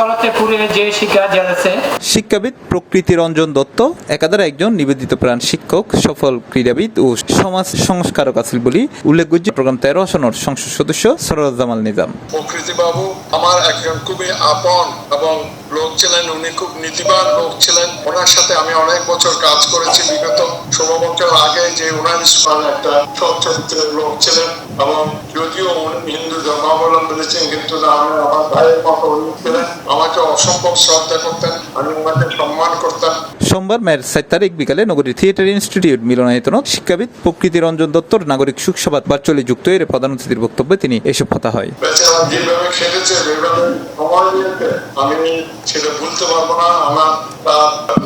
চলতে পুরে যে শিক্ষা জেলেছে। শিক্ষাবিদ প্রকৃতি রঞ্জন দত্ত একাধারে একজন নিবেদিত প্রাণ শিক্ষক, সফল ক্রীড়াবিদ ও সমাজ সংস্কারক আছেন বলে উল্লেখযোগ্য। প্রোগ্রাম 13 আসনের সংসদ সদস্য সরোজ জামাল নিজাম। প্রকৃতি বাবু আমার একজন খুবই আপন এবং লোক ছিলেন, উনি খুব নীতিবান লোক ছিলেন। ওনার সাথে আমি অনেক বছর কাজ করেছি, বিগত 16 বছর আগে। যে ওনার একটা সচ্চরিত্রের লোক ছিলেন এবং যদিও হিন্দু ধর্মাবলম্বী ছিলেন, কিন্তু আমার ভাইয়ের মতো উনি ছিলেন। আমাকে অসম্ভব শ্রদ্ধা করতেন, আমি ওনাকে সম্মান করতাম। সোমবার মেয়ের 7 তারিখ বিকালে নগরীর থিয়েটার ইনস্টিটিউট মিলনায়তনত শিক্ষাবিদ প্রকৃতি রঞ্জন দত্তর নাগরিক সুখ সভা ভার্চুয়ালি যুক্ত এর প্রধান অতিথির বক্তব্যে তিনি এসব কথা হয়। যেভাবে খেলেছে, যেভাবে সময় দিয়েছে, আমি সেটা ভুলতে পারবো না। আমার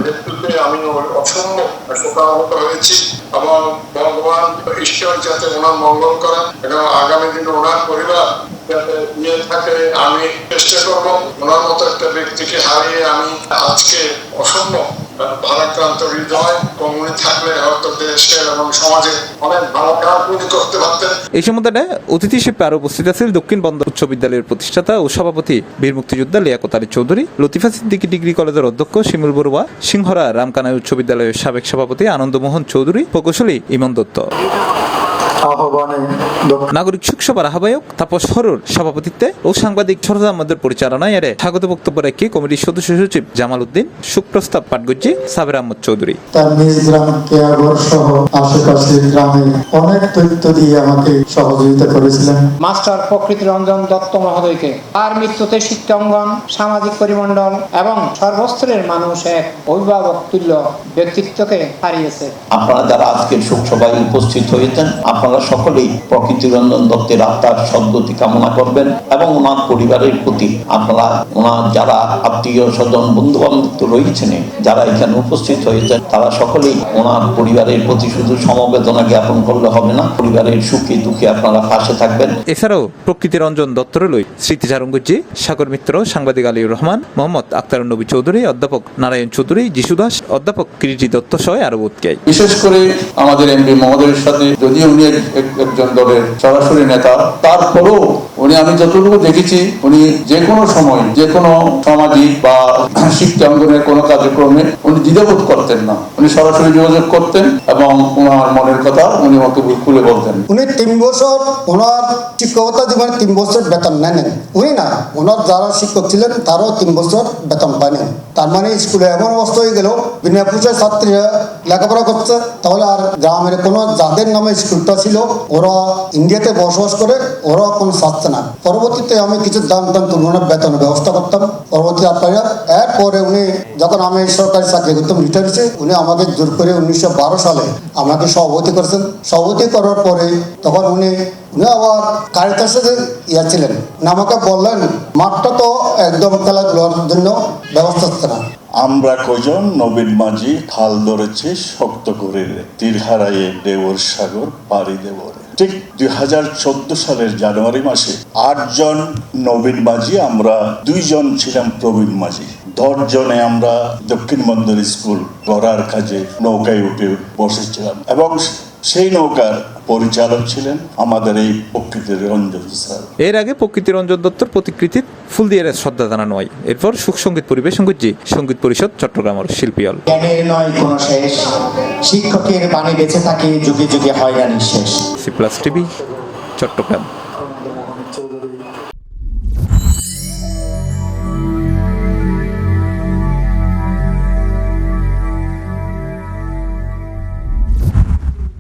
মৃত্যুতে আমি অসম্ভব শোকাহত হয়েছি এবং ভগবান ঈশ্বর যাতে ওনার মঙ্গল করেন এবং আগামী দিনে ওনার পরিবার যাতে নিয়ে থাকে, আমি চেষ্টা করবো। ওনার মতো একটা ব্যক্তিকে হারিয়ে আমি আজকে অসম্ভব ভারাক্রান্ত হৃদয়। উনি থাকলে হয়তো দেশের এবং সমাজে অনেক ভালো কাজ উনি করতে পারতেন। এই সম্মেলনে অতিথি হিসেবে আরো উপস্থিত আছেন দক্ষিণ বন্দর উচ্চ বিদ্যালয়ের প্রতিষ্ঠাতা ও সভাপতি বীর মুক্তিযোদ্ধা লিয়াকত আলী চৌধুরী, লতিফা সিদ্দিকী ডিগ্রি কলেজের অধ্যক্ষ শিমুল বড়ুয়া, সিংহরা রামকানাই উচ্চ বিদ্যালয়ের সাবেক সভাপতি আনন্দমোহন চৌধুরী, প্রকৌশলী ইমন দত্ত। নাগরিক সুখ সভার আহ্বায়ক তাপস হরুর সভাপতিত্বে ও সাংবাদিক সরোজ আহমদের পরিচালনায় এর স্বাগত বক্তব্য রেখে কমিটির সদস্য সচিব জামাল উদ্দিন, সুখ প্রস্তাব পাটগজ্জি সাবের আহমদ চৌধুরী। তার নিজ গ্রাম কেয়াগড় সহ আশেপাশের গ্রামে অনেক তথ্য দিয়ে আমাকে সহযোগিতা করেছিলেন। মাস্টার প্রকৃতি রঞ্জন দত্ত মহোদয়কে তার মৃত্যুতে শিক্ষাঙ্গন, সামাজিক পরিমণ্ডল এবং সর্বস্তরের মানুষ এক অভিভাবক তুল্য ব্যক্তিত্বকে হারিয়েছে। আপনারা যারা আজকের শোক সভায় উপস্থিত হয়েছেন, আপনারা সকলেই প্রকৃতি রঞ্জন দত্তের আত্মার সদ্গতি কামনা করবেন এবং ওনার পরিবারের প্রতি আপনারা ওনার যারা আত্মীয় স্বজন বন্ধু বান্ধব রয়েছেন, যারা এখানে উপস্থিত হয়েছেন, তারা সকলেই ওনার পরিবারের প্রতি শুধু সমবেদনা জ্ঞাপন করলে হবে না, পরিবারের সুখে দুঃখে আপনারা পাশে থাকবেন। এছাড়াও প্রকৃতি রঞ্জন দত্তর লই স্মৃতিচারঙ্গজি, সাগর মিত্র, সাংবাদিক আলী রহমান, মোহাম্মদ আক্তার নবী চৌধুরী, অধ্যাপক নারায়ণ চৌধুরী, যিশু দাস, অধ্যাপক কৃতি দত্ত সহ আরো বোধকাই। বিশেষ করে আমাদের এমপি মহোদয়ের সাথে, যদিও উনি একজন দলের সরাসরি নেতা, তারপরেও উনি, আমি যতটুকু দেখেছি, উনি যে কোনো সময় যে কোনো সামাজিক বা শিক্ষাঙ্গনের কোনো কার্যক্রমে উনি দ্বিধাবোধ করতেন না। উনি সরাসরি যোগাযোগ করতেন এবং ওনার মনের কথা উনি আমাকে খুলে বলতেন। উনি 3 বছর ওনার শিক্ষকতা জীবনে 3 বছর বেতন নেন। উনি না, ওনার যারা শিক্ষক ছিলেন তারাও 3 বছর বেতন পায়নি। তার মানে স্কুলে এমন অবস্থা হয়ে গেল, বিনা পয়সায় ছাত্রীরা লেখাপড়া করছে। তাহলে আর গ্রামের কোনো যাদের নামে স্কুলটা ছিল ওরা ইন্ডিয়াতে বসবাস করে, ওরা কোনো ছাত্র না। পরবর্তীতে আমি কিছু দাম তুলনার বেতনের ব্যবস্থা করতাম। পরবর্তী আপনারা এরপরে উনি যখন আমি সরকারি চাকরি করতাম, রিটায়ার হয়েছে, উনি আমাকে জোর করে 1912 সালে আমাকে সভাপতি করেছেন। সভাপতি করার পরে তখন উনি আবার কারিতার সাথে ছিলেন, আমাকে বললেন মাঠটা তো একদম খেলাধুলার জন্য ব্যবস্থা হচ্ছে না। আমরা কজন নবীন মাঝি হাল ধরেছি শক্ত করে, তীর হারাইয়ে দেবর সাগর পাড়ি দেবরে। ঠিক 2014 সালের জানুয়ারি মাসে 8 জন নবীন মাঝি, আমরা 2 জন ছিলাম প্রবীণ মাঝি। 10 জনে আমরা দক্ষিণ বন্দর স্কুল গড়ার কাজে নৌকায় উঠে বসেছিলাম এবং সেই নৌকার পরিচালক ছিলেন আমাদের এই প্রকৃতি রঞ্জন স্যার। এর আগে প্রকৃতি রঞ্জন দত্তর প্রতিকৃতি ফুল দিয়ে শ্রদ্ধা জানানো হয়। এরপর সুখ সঙ্গীত পরিবেশন করছি সঙ্গীত পরিষদ চট্টগ্রামের শিল্পীল। জ্ঞানের নয় কোনো শেষ, শিক্ষকের বাণী বেঁচে থাকে যুগে যুগে হয় না নিঃশেষ। C+ TV, Chittagong.